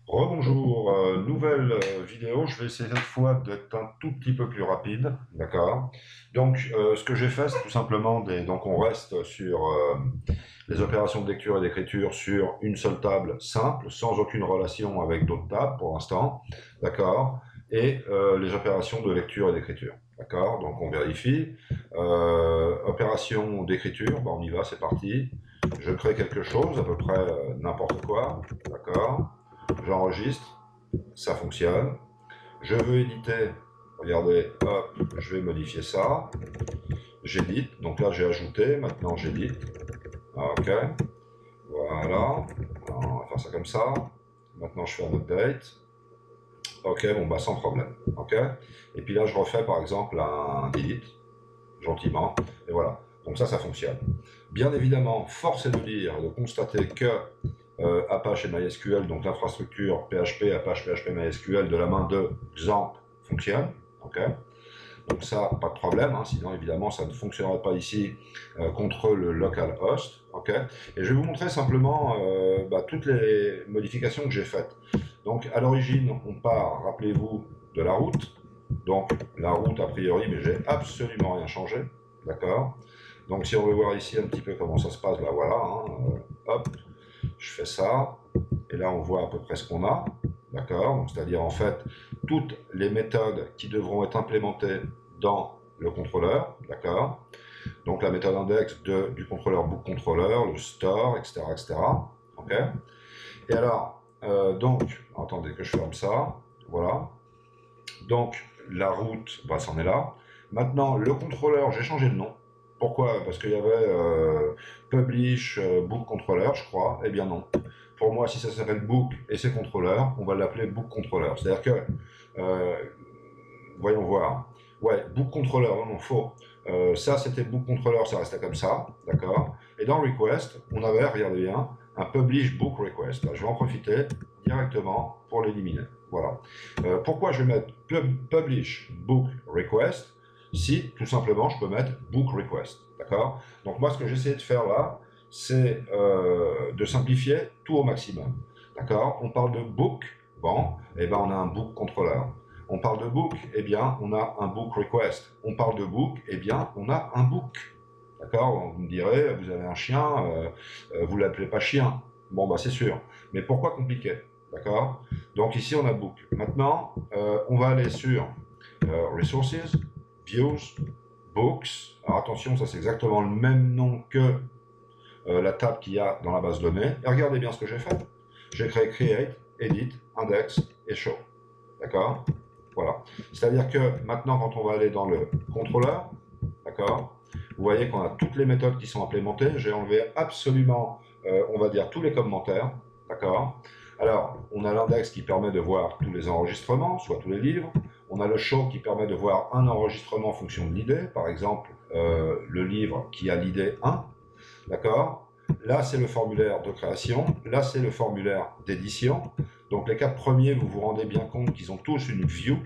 Rebonjour, nouvelle vidéo, je vais essayer cette fois d'être un tout petit peu plus rapide, d'accord? Donc, ce que j'ai fait, c'est tout simplement donc on reste sur les opérations de lecture et d'écriture sur une seule table simple, sans aucune relation avec d'autres tables pour l'instant, d'accord? Et les opérations de lecture et d'écriture, d'accord? Donc on vérifie. Opération d'écriture, on y va, c'est parti. Je crée quelque chose, à peu près n'importe quoi, d'accord? J'enregistre, ça fonctionne. Je veux éditer, regardez, hop, je vais modifier ça. J'édite, donc là j'ai ajouté, maintenant j'édite. Ok, voilà. Alors, on va faire ça comme ça. Maintenant je fais un update. Ok, bon bah sans problème. Ok, et puis là je refais par exemple un delete, gentiment, et voilà. Donc ça fonctionne. Bien évidemment, force est de dire et de constater que Apache et MySQL, donc l'infrastructure PHP, Apache, PHP, MySQL de la main de Xampp fonctionne. Okay, donc ça, pas de problème, hein, sinon évidemment ça ne fonctionnerait pas ici contre le localhost. Okay, et je vais vous montrer simplement toutes les modifications que j'ai faites. Donc à l'origine, on part, rappelez-vous, de la route. Donc la route a priori, mais j'ai absolument rien changé. D'accord. Donc si on veut voir ici un petit peu comment ça se passe, là voilà, hein, hop, je fais ça, et là on voit à peu près ce qu'on a, d'accord? C'est-à-dire en fait toutes les méthodes qui devront être implémentées dans le contrôleur, d'accord? Donc la méthode index du contrôleur book controller, le store, etc., etc. Ok. Et alors, donc, attendez que je ferme ça, voilà. Donc la route, bah, c'en est là. Maintenant, le contrôleur, j'ai changé de nom. Pourquoi? Parce qu'il y avait Publish Book Controller, je crois. Eh bien non. Pour moi, si ça s'appelle Book et c'est contrôleur, on va l'appeler Book Controller. C'est-à-dire que, euh, voyons voir. Ouais, Book Controller, non, non, faux. Ça, c'était Book Controller, ça restait comme ça, d'accord? Et dans Request, on avait, regardez bien, un Publish Book Request. Là, je vais en profiter directement pour l'éliminer. Voilà. Pourquoi je vais mettre Publish Book Request si tout simplement je peux mettre Book Request, d'accord? Donc moi, ce que j'essaie de faire là, c'est de simplifier tout au maximum, d'accord? On parle de book, bon, et ben on a un book controller. On parle de book, eh bien on a un book request. On parle de book, eh bien on a un book, d'accord? Vous me direz, vous avez un chien, vous l'appelez pas chien. Bon bah c'est sûr, mais pourquoi compliqué, d'accord? Donc ici on a book. Maintenant, on va aller sur resources, views, books. Alors attention, ça c'est exactement le même nom que la table qu'il y a dans la base de données. Et regardez bien ce que j'ai fait. J'ai créé create, edit, index et show. D'accord? Voilà. C'est-à-dire que maintenant, quand on va aller dans le contrôleur, d'accord, vous voyez qu'on a toutes les méthodes qui sont implémentées. J'ai enlevé absolument, on va dire, tous les commentaires. D'accord? Alors, on a l'index qui permet de voir tous les enregistrements, soit tous les livres. On a le show qui permet de voir un enregistrement en fonction de l'idée. Par exemple, le livre qui a l'idée 1. D'accord? Là, c'est le formulaire de création. Là, c'est le formulaire d'édition. Donc, les quatre premiers, vous vous rendez bien compte qu'ils ont tous une view.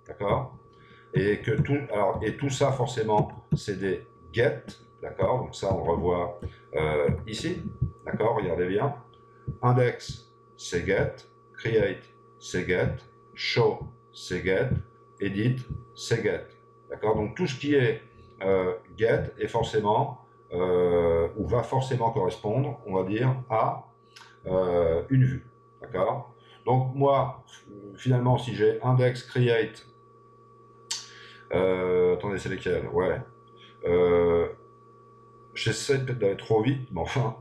D'accord? Et que tout ça, forcément, c'est des get. D'accord? Donc, ça, on revoit ici. D'accord? Regardez bien. Index, c'est get. Create, c'est get. Show, c'est get. Edit, c'est get. D'accord? Donc, tout ce qui est get est forcément ou va forcément correspondre, on va dire, à une vue. D'accord? Donc moi, finalement, si j'ai index create, attendez, c'est lesquels? Ouais. Euh, J'essaie peut-être d'aller trop vite, mais enfin,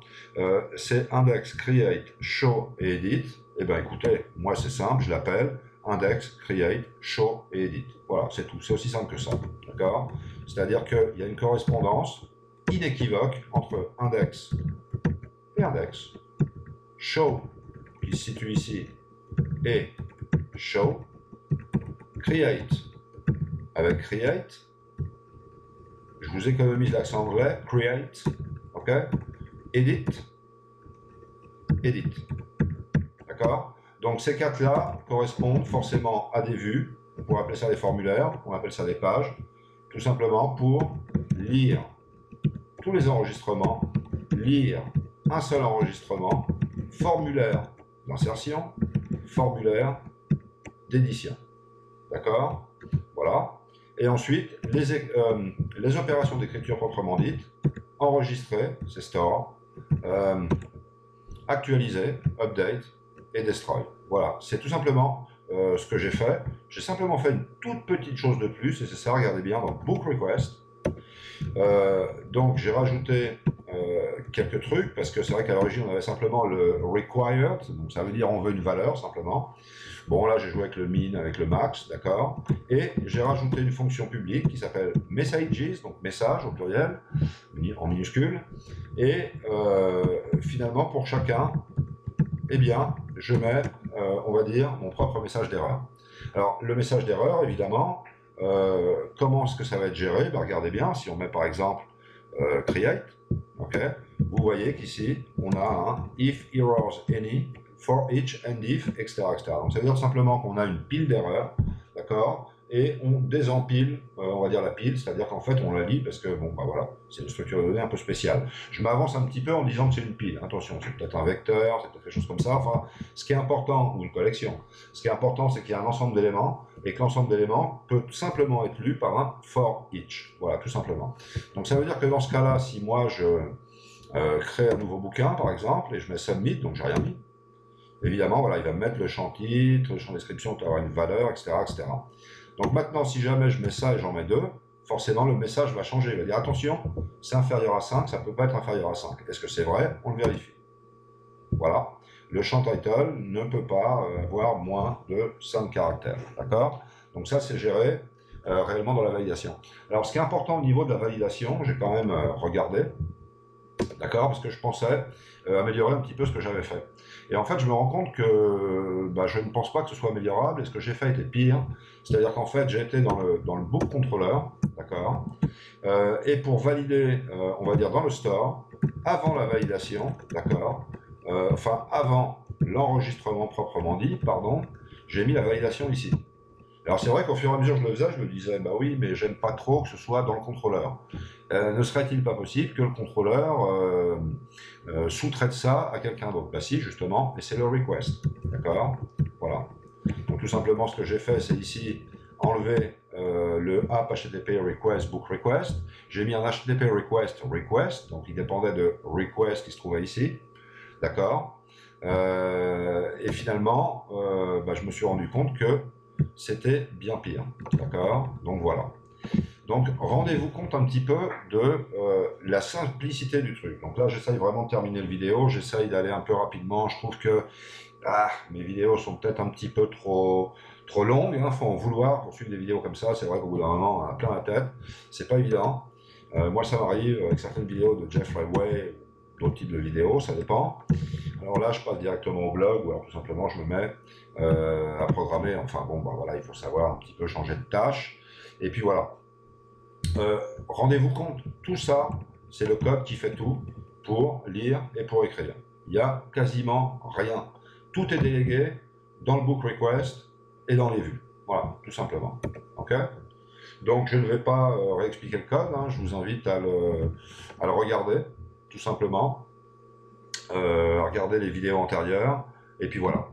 c'est index create, show et edit. Eh bien écoutez, moi c'est simple, je l'appelle index create, show et edit. Voilà, c'est tout. C'est aussi simple que ça. D'accord? C'est-à-dire qu'il y a une correspondance inéquivoque entre index et index, show qui se situe ici et show, create avec create, je vous économise l'accent anglais, create, ok, edit, edit, d'accord? Donc ces quatre-là correspondent forcément à des vues, on pourrait appeler ça des formulaires, on appelle ça des pages, tout simplement pour lire tous les enregistrements, lire un seul enregistrement, formulaire d'insertion, formulaire d'édition. D'accord? Voilà. Et ensuite, les opérations d'écriture proprement dites, enregistrer, c'est store, actualiser, update et destroy. Voilà, c'est tout simplement ce que j'ai fait. J'ai simplement fait une toute petite chose de plus, et c'est ça, regardez bien, dans Book Request. Donc j'ai rajouté quelques trucs, parce que c'est vrai qu'à l'origine on avait simplement le required, donc ça veut dire on veut une valeur simplement. Bon là j'ai joué avec le min, avec le max, d'accord. Et j'ai rajouté une fonction publique qui s'appelle messages, donc message au pluriel, en minuscule. Et finalement pour chacun, eh bien je mets, on va dire, mon propre message d'erreur. Alors le message d'erreur évidemment, comment est-ce que ça va être géré? Ben, regardez bien, si on met par exemple create, okay, vous voyez qu'ici on a un if errors any for each and if, etc., etc. Donc ça veut dire simplement qu'on a une pile d'erreurs, d'accord, et on désempile, on va dire la pile, c'est-à-dire qu'en fait on la lit parce que bon bah voilà, c'est une structure de données un peu spéciale. Je m'avance un petit peu en disant que c'est une pile. Attention, c'est peut-être un vecteur, c'est peut-être quelque chose comme ça. Enfin, ce qui est important, ou une collection, ce qui est important, c'est qu'il y a un ensemble d'éléments et que l'ensemble d'éléments peut simplement être lu par un for each. Voilà, tout simplement. Donc ça veut dire que dans ce cas-là, si moi je crée un nouveau bouquin par exemple et je mets submit, donc j'ai rien mis. Évidemment, voilà, il va me mettre le champ titre, le champ description qui aura une valeur, etc., etc. Donc maintenant, si jamais je mets ça et j'en mets 2, forcément le message va changer. Il va dire attention, c'est inférieur à 5, ça ne peut pas être inférieur à 5. Est-ce que c'est vrai? On le vérifie. Voilà. Le champ title ne peut pas avoir moins de 5 caractères. D'accord? Donc ça, c'est géré réellement dans la validation. Alors, ce qui est important au niveau de la validation, j'ai quand même regardé, d'accord, parce que je pensais améliorer un petit peu ce que j'avais fait. Et en fait, je me rends compte que je ne pense pas que ce soit améliorable, et ce que j'ai fait était pire. C'est-à-dire qu'en fait, j'ai été dans le book controller, d'accord, et pour valider, on va dire dans le store, avant la validation, d'accord, enfin avant l'enregistrement proprement dit, pardon, j'ai mis la validation ici. Alors c'est vrai qu'au fur et à mesure que je le faisais, je me disais, bah oui, mais j'aime pas trop que ce soit dans le contrôleur. Ne serait-il pas possible que le contrôleur sous-traite ça à quelqu'un d'autre? Bah si, justement, et c'est le request, d'accord? Voilà. Donc tout simplement, ce que j'ai fait, c'est ici enlever le app HTTP request book request. J'ai mis un HTTP request request, donc il dépendait de request qui se trouvait ici, d'accord? Et finalement, je me suis rendu compte que c'était bien pire, d'accord? Donc voilà. Donc rendez-vous compte un petit peu de la simplicité du truc. Donc là, j'essaye vraiment de terminer le vidéo, j'essaye d'aller un peu rapidement. Je trouve que mes vidéos sont peut-être un petit peu trop longues. Il faut en vouloir pour suivre des vidéos comme ça. C'est vrai qu'au bout d'un moment, on a plein la tête. C'est pas évident. Moi, ça m'arrive avec certaines vidéos de Jeff Redway, d'autres types de vidéos, ça dépend. Alors là, je passe directement au blog, ou alors tout simplement, je me mets à programmer. Enfin bon, voilà, il faut savoir un petit peu changer de tâche. Et puis voilà. Rendez-vous compte, tout ça, c'est le code qui fait tout pour lire et pour écrire. Il n'y a quasiment rien. Tout est délégué dans le book request et dans les vues. Voilà, tout simplement. Ok? Donc je ne vais pas réexpliquer le code, hein. Je vous invite à le regarder, tout simplement. Regarder les vidéos antérieures. Et puis voilà.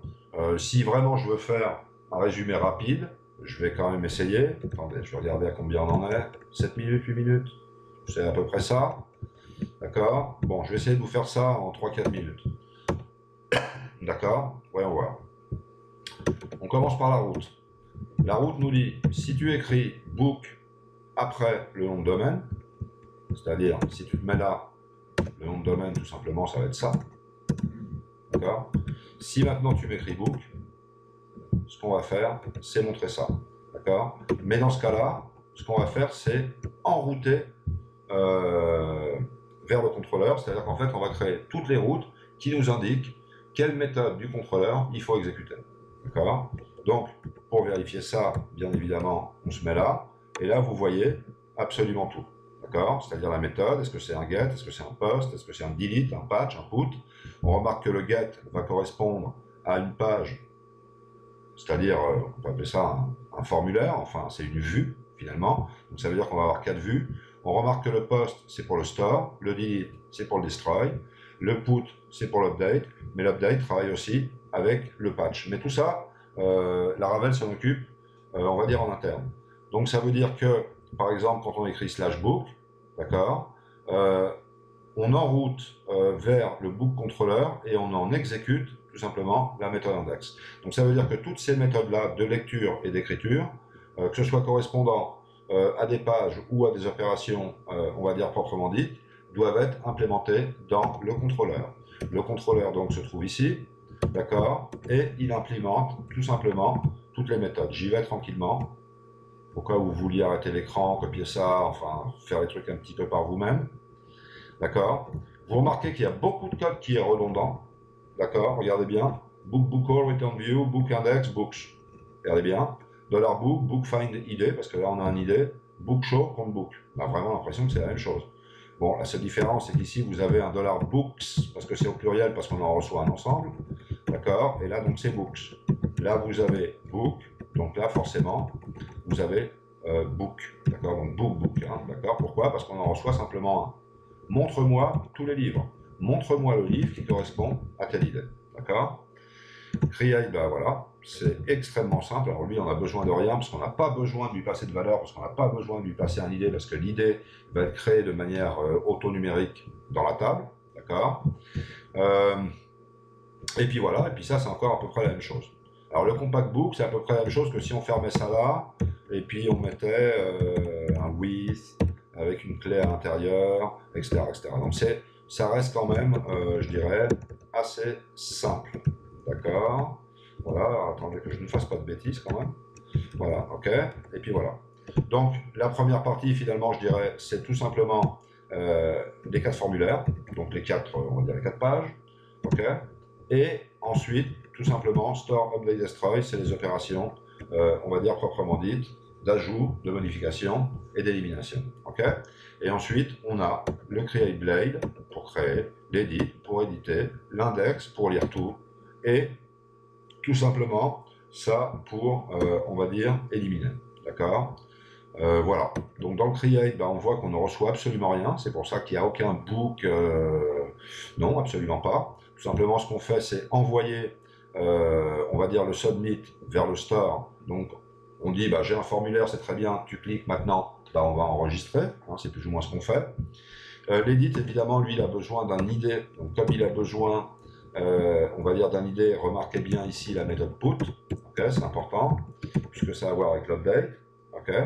Si vraiment je veux faire un résumé rapide, je vais quand même essayer. Attendez, je vais regarder à combien on en est. 7 minutes, 8 minutes. C'est à peu près ça. D'accord? Bon, je vais essayer de vous faire ça en 3-4 minutes. D'accord? Voyons voir. On commence par la route. La route nous dit, si tu écris book après le nom de domaine, c'est-à-dire si tu te mets là, le nom de domaine, tout simplement, ça va être ça. D'accord? Si maintenant tu m'écris book, ce qu'on va faire, c'est montrer ça. D'accord? Mais dans ce cas-là, ce qu'on va faire, c'est enrouter vers le contrôleur, c'est-à-dire qu'en fait, on va créer toutes les routes qui nous indiquent quelle méthode du contrôleur il faut exécuter. D'accord? Donc, pour vérifier ça, bien évidemment, on se met là, et là, vous voyez absolument tout. D'accord? C'est-à-dire la méthode, est-ce que c'est un get, est-ce que c'est un post, est-ce que c'est un delete, un patch, un put. On remarque que le get va correspondre à une page, c'est-à-dire, on peut appeler ça un formulaire, enfin, c'est une vue, finalement. Donc, ça veut dire qu'on va avoir 4 vues. On remarque que le post, c'est pour le store, le delete, c'est pour le destroy. Le put, c'est pour l'update, mais l'update travaille aussi avec le patch. Mais tout ça, Laravel s'en occupe, on va dire, en interne. Donc ça veut dire que, par exemple, quand on écrit /book, d'accord, on enroute vers le book controller et on en exécute tout simplement la méthode index. Donc ça veut dire que toutes ces méthodes-là de lecture et d'écriture, que ce soit correspondant à des pages ou à des opérations, on va dire proprement dites, doivent être implémentées dans le contrôleur. Le contrôleur donc se trouve ici, d'accord, et il implémente tout simplement toutes les méthodes. J'y vais tranquillement, au cas où vous vouliez arrêter l'écran, copier ça, enfin faire les trucs un petit peu par vous-même. D'accord. Vous remarquez qu'il y a beaucoup de code qui est redondant. D'accord. Regardez bien. Book, book all, return view, book index, books. Regardez bien. $book, book find ID, parce que là on a un ID. Book show contre book. On a vraiment l'impression que c'est la même chose. Bon, la seule différence, c'est qu'ici vous avez un $books, parce que c'est au pluriel, parce qu'on en reçoit un ensemble. D'accord. Et là, donc c'est books. Là, vous avez book. Donc là, forcément, vous avez book. D'accord. Donc book, book. Hein, d'accord. Pourquoi? Parce qu'on en reçoit simplement un. Montre-moi tous les livres. Montre-moi le livre qui correspond à telle idée. D'accord? Create, ben voilà, c'est extrêmement simple. Alors lui, on a besoin de rien parce qu'on n'a pas besoin de lui passer de valeur, parce qu'on n'a pas besoin de lui passer un idée, parce que l'idée va être créée de manière auto-numérique dans la table. D'accord? Et puis voilà, et puis ça, c'est encore à peu près la même chose. Alors le compact book, c'est à peu près la même chose que si on fermait ça là, et puis on mettait un with, avec une clé à l'intérieur, etc., etc. Donc ça reste quand même, je dirais, assez simple. D'accord? Voilà, alors, attendez que je ne fasse pas de bêtises quand même. Voilà, ok, et puis voilà. Donc la première partie, finalement, je dirais, c'est tout simplement les 4 formulaires, donc les 4, on va dire les 4 pages, ok? Et ensuite, tout simplement, store, update, destroy, c'est les opérations, on va dire proprement dites, d'ajout, de modification et d'élimination. Okay, et ensuite, on a le create blade pour créer, l'edit pour éditer, l'index pour lire tout, et tout simplement ça pour, on va dire, éliminer. D'accord. Voilà. Donc dans le create, ben, on voit qu'on ne reçoit absolument rien. C'est pour ça qu'il n'y a aucun book. Non, absolument pas. Tout simplement, ce qu'on fait, c'est envoyer, on va dire, le submit vers le store. Donc, on dit, bah, j'ai un formulaire, c'est très bien, tu cliques maintenant, bah, on va enregistrer, hein, c'est plus ou moins ce qu'on fait. L'edit, évidemment, lui, il a besoin d'un ID. Donc, comme il a besoin, on va dire, d'un ID, remarquez bien ici la méthode put. Okay, c'est important, puisque ça a à voir avec l'update. Okay.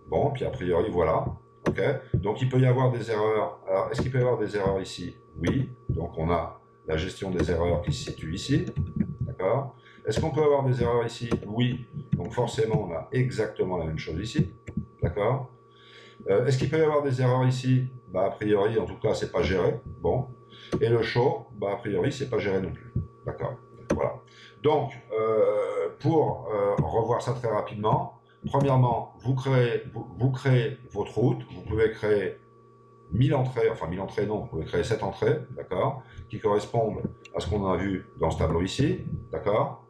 Bon, puis a priori, voilà. Okay. Donc, il peut y avoir des erreurs. Alors, est-ce qu'il peut y avoir des erreurs ici? Oui. Donc, on a la gestion des erreurs qui se situe ici. D'accord. Est-ce qu'on peut avoir des erreurs ici? Oui. Donc, forcément, on a exactement la même chose ici. D'accord. Est-ce qu'il peut y avoir des erreurs ici? Bah, a priori, en tout cas, c'est pas géré. Bon. Et le show, bah, a priori, c'est pas géré non plus. D'accord. Voilà. Donc, pour revoir ça très rapidement, premièrement, vous créez votre route. Vous pouvez créer 1000 entrées, enfin 1000 entrées non, vous pouvez créer 7 entrées, d'accord, qui correspondent à ce qu'on a vu dans ce tableau ici, d'accord.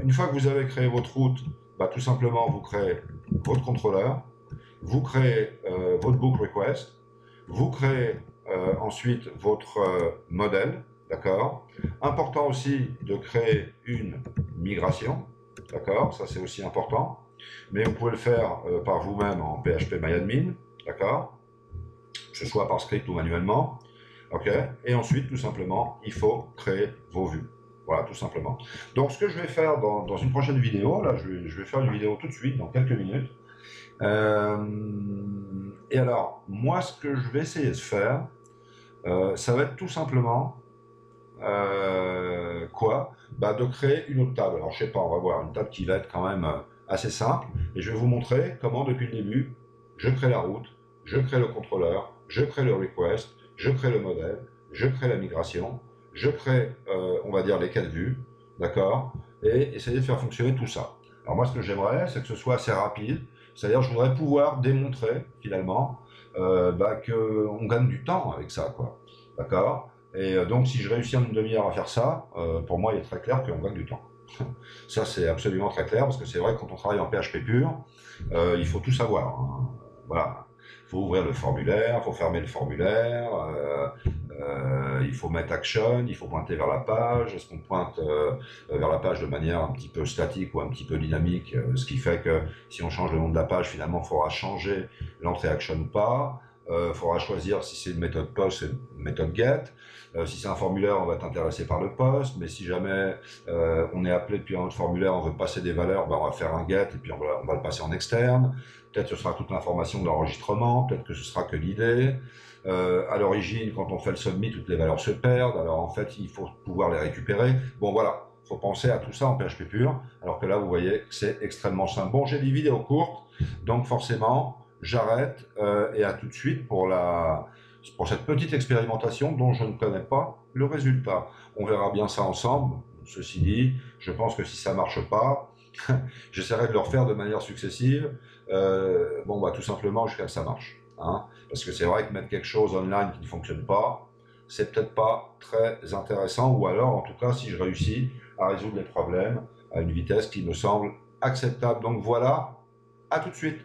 Une fois que vous avez créé votre route, bah, tout simplement, vous créez votre contrôleur, vous créez votre book request, vous créez ensuite votre modèle, d'accord. Important aussi de créer une migration, d'accord, ça c'est aussi important, mais vous pouvez le faire par vous-même en PHP-MyAdmin, d'accord, que ce soit par script ou manuellement, ok. Et ensuite, tout simplement, il faut créer vos vues. Voilà, tout simplement. Donc, ce que je vais faire dans une prochaine vidéo, là, je vais faire une vidéo tout de suite, dans quelques minutes. Et alors, moi, ce que je vais essayer de faire, ça va être tout simplement quoi? Bah, de créer une autre table. Alors, je sais pas, on va voir une table qui va être quand même assez simple. Et je vais vous montrer comment, depuis le début, je crée la route, je crée le contrôleur, je crée le request, je crée le modèle, je crée la migration, je crée, on va dire, les 4 vues, d'accord? Et essayer de faire fonctionner tout ça. Alors moi, ce que j'aimerais, c'est que ce soit assez rapide. C'est-à-dire, je voudrais pouvoir démontrer, finalement, bah, qu'on gagne du temps avec ça, quoi. D'accord? Et donc, si je réussis en une demi-heure à faire ça, pour moi, il est très clair qu'on gagne du temps. Ça, c'est absolument très clair, parce que c'est vrai que quand on travaille en PHP pur, il faut tout savoir. Hein. Voilà. faut ouvrir le formulaire, il faut fermer le formulaire, il faut mettre action, il faut pointer vers la page. Est-ce qu'on pointe vers la page de manière un petit peu statique ou un petit peu dynamique, ce qui fait que si on change le nom de la page, finalement, il faudra changer l'entrée action ou pas. Il faudra choisir si c'est une méthode post, c'est une méthode get. Si c'est un formulaire, on va être intéressé par le post, mais si jamais on est appelé depuis un autre formulaire, on veut passer des valeurs, ben on va faire un get et puis on va le passer en externe. Peut-être que ce sera toute l'information de l'enregistrement, peut-être que ce sera que l'idée. À l'origine, quand on fait le submit, toutes les valeurs se perdent, alors en fait, il faut pouvoir les récupérer. Bon, voilà, il faut penser à tout ça en PHP pur, alors que là, vous voyez que c'est extrêmement simple. Bon, j'ai des vidéos courtes, donc forcément, j'arrête et à tout de suite pour cette petite expérimentation dont je ne connais pas le résultat. On verra bien ça ensemble. Ceci dit, je pense que si ça marche pas, j'essaierai de le refaire de manière successive. Bon, bah tout simplement jusqu'à ce que ça marche. Hein, parce que c'est vrai que mettre quelque chose online qui ne fonctionne pas, c'est peut-être pas très intéressant, ou alors en tout cas si je réussis à résoudre les problèmes à une vitesse qui me semble acceptable. Donc voilà, à tout de suite.